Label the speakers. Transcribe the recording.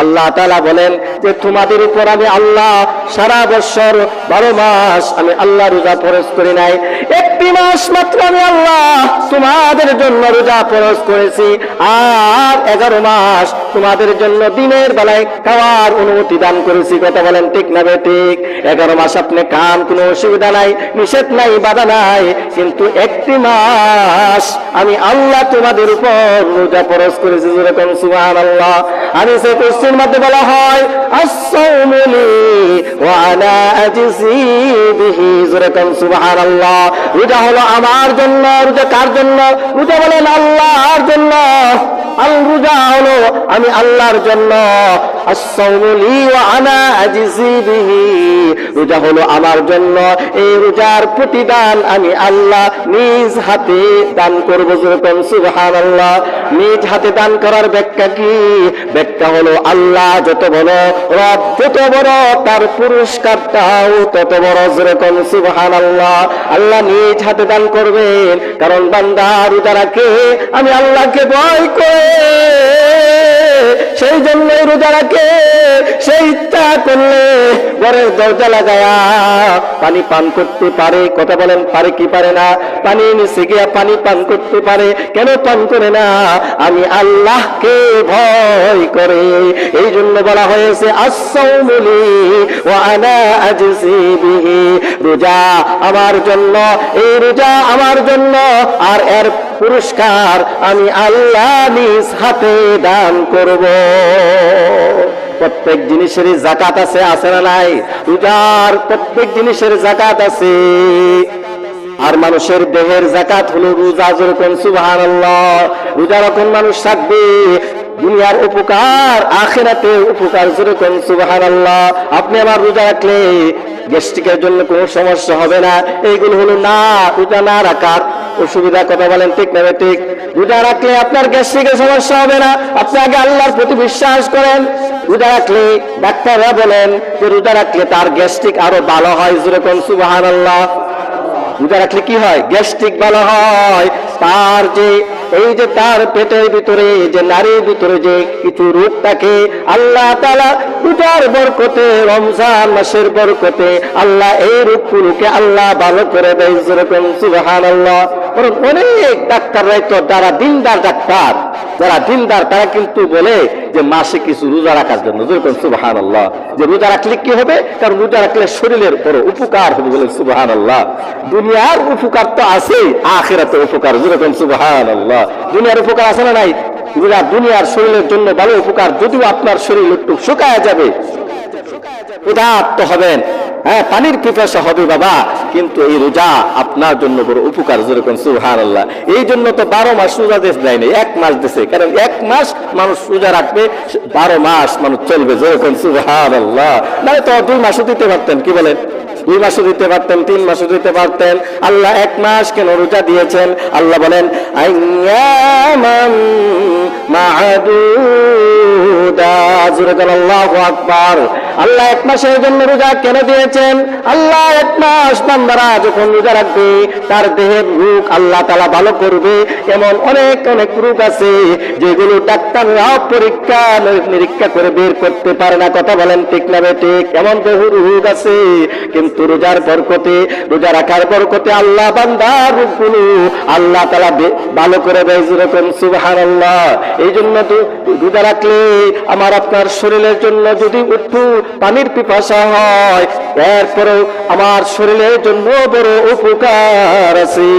Speaker 1: আল্লাহ তাআলা বলেন যে তোমাদের উপর আমি আল্লাহ সারা বছর 12 মাস আমি আল্লাহ রোজা ফরজ করি নাই, একটি মাস মাত্র আমি আল্লাহ তোমাদের জন্য রোজা ফরজ করেছি, আর 11 মাস তোমাদের জন্য দিনের বেলায় খাওয়ার অনুমতি দান করেছি। কথা বলেন ঠিক না বেঠিক? 11 মাস আপনি খান, কোনো অসুবিধা নাই, নিষেধ নাই, বাধা নাই, কিন্তু একটি মাস আমি আল্লাহ তোমাদের উপর রোজা ফরজ করেছি। যেরকম সুবহানাল্লাহ। আমি সেই কোশ্চেন মধ্যে বলা হয় as-sawmu li wa ana ajzi bihi। যেরকম সুবহানাল্লাহ। রোজা হলো আমার জন্য। রোজা কার জন্য? রোজা বলেন আল্লাহর জন্য। রোজা হলো আমি আল্লাহর জন্য। as-sawmu li wa ana ajzi bihi। রোজা হলো আমার জন্য, এই রোজার প্রতিদান আমি আল্লাহ নিজ হাতে দান করব। যেরকম সুবহানাল্লাহ। নিজ হাতে দান করার ব্যাখ্যা কি? ব্যাখ্যা হলো আল্লাহ যত বড়, রব যত বড়, তার পুরস্কারটাও তত বড়। যেরকম সুবহানাল্লাহ। আল্লাহ নিজ হাতে দান করবেন, কারণ বান্দা রোজা রাখে আমি আল্লাহকে ভয় করে, সেই জন্যই রোজা রাখে। সেই ইচ্ছা করলে ঘরের দরজা লাগায়া পানি পান করতে পারে। কথা বলেন পারে কি পারে না? পানি নিচে গিয়া পানি পান করতে পারে। কেন পান করে না? আমি আল্লাহকে ভয় করে। এই জন্য বলা হয়েছে as-sawmu li wa ana ajzi bihi। রোজা আমার জন্য, এই রোজা আমার জন্য, আর এর পুরস্কার আমি আল্লাহ নিজ হাতে দান করব। প্রত্যেক জিনিসেরই যাকাত আছে, আছে না নাই? রোজার প্রত্যেক জিনিসের যাকাত আছে। আর মানুষের দেহের যাকাত হলো রোজা। যেরকম সুবহানাল্লাহ। রোজা যখন মানুষ থাকবে, দুনিয়ার উপকার, আখিরাতের উপকার। যেরকম সুবহানাল্লাহ। আপনি আমার রোজা রাখলে গ্যাস্ট্রিকের জন্য কোনো সমস্যা হবে না। এইগুলো হলো না রোজা না রাখার অসুবিধা। কথা বলেন ঠিক না ঠিক? রোজা রাখলে আপনার গ্যাস্ট্রিকের সমস্যা হবে না। আপনি আগে আল্লাহর প্রতি বিশ্বাস করেন। রোজা রাখলে ডাক্তাররা বলেন যে রোজা রাখলে তার গ্যাস্ট্রিক আরো ভালো হয়। যেরকম সুবহানাল্লাহ। রোজা রাখলে কি হয়? গ্যাস্ট্রিক ভালো হয়। তার যে এই যে তার পেটের ভিতরে, যে নারীর ভিতরে যে কিছু রোগ থাকে, আল্লাহ তাআলা রোজার বরকতে, রমজান মাসের বরকতে আল্লাহ এই রোগগুলোকে আল্লাহ ভালো করে দেয়। যেরকম সুবহানাল্লাহ। অনেক ডাক্তাররাই তো, যারা দিনদার ডাক্তার, যারা দিনদার, তারা কিন্তু বলে যে মাসে কিছু রোজা রাখার জন্য। যেরকম সুবহানাল্লাহ। যে রোজা রাখলে কি হবে? কারণ রোজা রাখলে শরীরের বড় উপকার হবে। বলে সুবহানাল্লাহ। দুনিয়ার উপকার তো আছে, আখিরাতের উপকার। যেরকম সুবহানাল্লাহ। দুনিয়ার উপকার আছে না নাই? রোজা দুনিয়ার শরীরের জন্য ভালো উপকার। যদিও আপনার শরীর একটু শুকায় যাবে, ক্ষুধার্ত হবেন, হ্যাঁ, পানির পিপাসা হবে বাবা, কিন্তু এই রোজা আপনার জন্য বড় উপকার। যেরকম সুবহানাল্লাহ। এই জন্য তো 12 মাস রোজা দেশ দেয় না, 1 মাস দেশে। কারণ 1 মাস মানুষ রোজা রাখবে, 12 মাস মানুষ চলবে। যেরকম সুবহানাল্লাহ। মানে তো 2 মাসও দিতে পারতেন। কি বলেন? 2 মাসও দিতে পারতেন, 3 মাসও দিতে পারতেন। আল্লাহ 1 মাস কেন রোজা দিয়েছেন? আল্লাহ বলেন আইয়ামান মা'দুদা। আল্লাহু আকবার। আল্লাহ 1 মাসের জন্য রোজা কেন দিয়েছেন? আল্লাহ 1 মাস বান্দারা যখন রোজা রাখবে, তার দেহের রোগ আল্লাহ তাআলা ভালো করবে। এমন অনেক অনেক রোগ আছে যেগুলো ডাক্তাররা পরীক্ষা নিরীক্ষা করে বের করতে পারে না। কথা বলেন ঠিক না ঠিক? এমন বহু রোগ আছে, কিন্তু রোজার বরকতে, রোজা রাখার বরকতে আল্লাহ বান্দার রোগগুলো আল্লাহ তাআলা ভালো করে দেয়। যেরকম সুবহানাল্লাহ। এই জন্য তো রোজা রাখলে আমার আপনার শরীরের জন্য যদি একটু পানির পিপাসা হয়, এরপরেও আমার শরীরের জন্য বড় উপকার আছে।